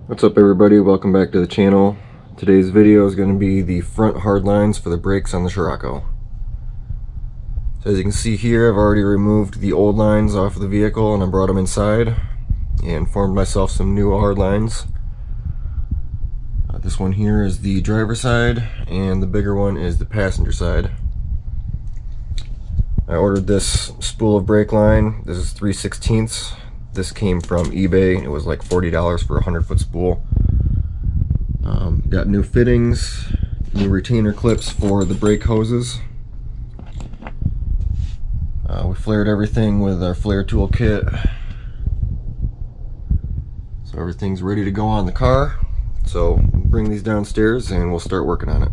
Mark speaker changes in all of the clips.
Speaker 1: What's up everybody, welcome back to the channel. Today's video is going to be the front hard lines for the brakes on the Scirocco. So as you can see here, I've already removed the old lines off of the vehicle and I brought them inside and formed myself some new hard lines. This one here is the driver's side and the bigger one is the passenger side. I ordered this spool of brake line. This is 3/16. This came from eBay. It was like $40 for a 100-foot spool. Got new fittings, new retainer clips for the brake hoses. We flared everything with our flare tool kit. So everything's ready to go on the car. So bring these downstairs and we'll start working on it.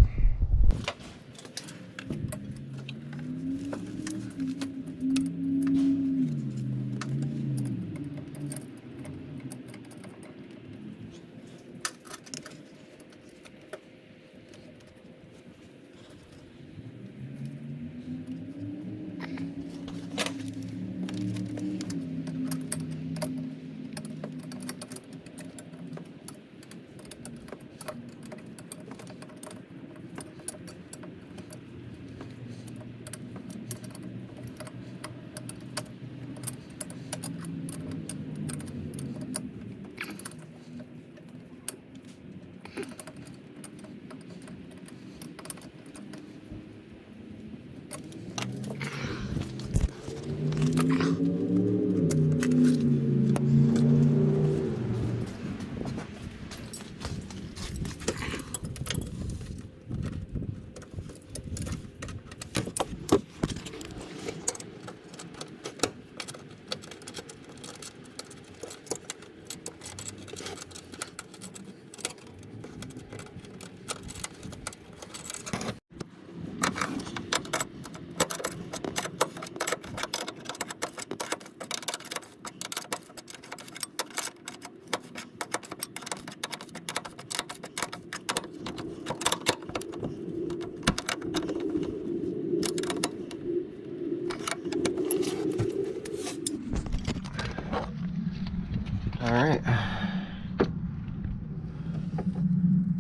Speaker 1: Alright,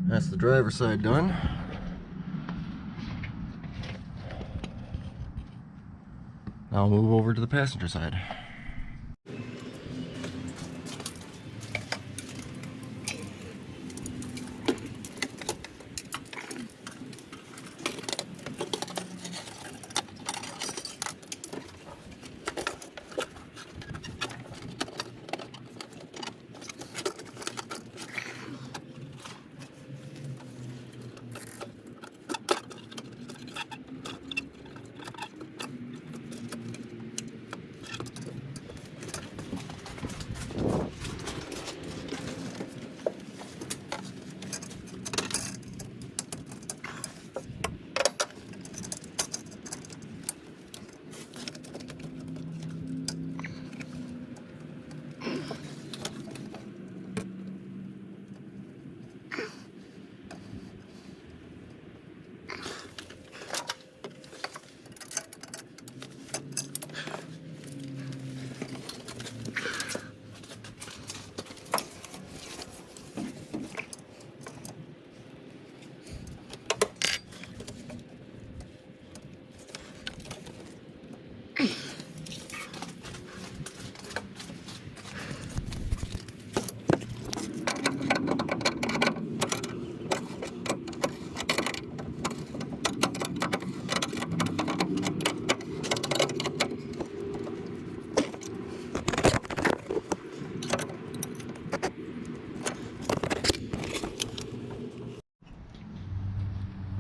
Speaker 1: that's the driver's side done. Now I'll move over to the passenger side.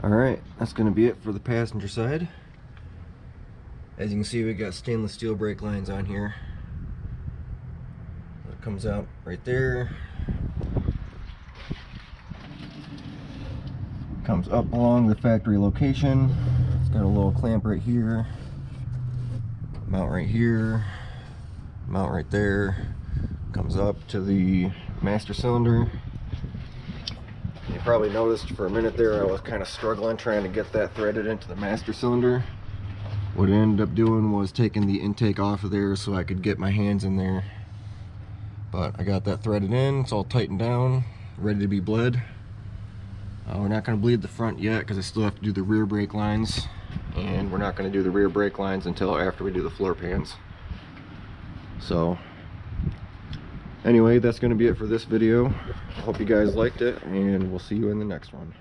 Speaker 1: Alright, that's going to be it for the passenger side. As you can see, we got stainless steel brake lines on here. It comes out right there. Comes up along the factory location. It's got a little clamp right here. Mount right here. Mount right there. Comes up to the master cylinder. You probably noticed for a minute there I was kind of struggling trying to get that threaded into the master cylinder. What I ended up doing was taking the intake off of there so I could get my hands in there. But I got that threaded in, it's all tightened down. ready to be bled. We're not going to bleed the front yet because I still have to do the rear brake lines, and we're not going to do the rear brake lines until after we do the floor pans. So anyway, that's going to be it for this video. I hope you guys liked it, and we'll see you in the next one.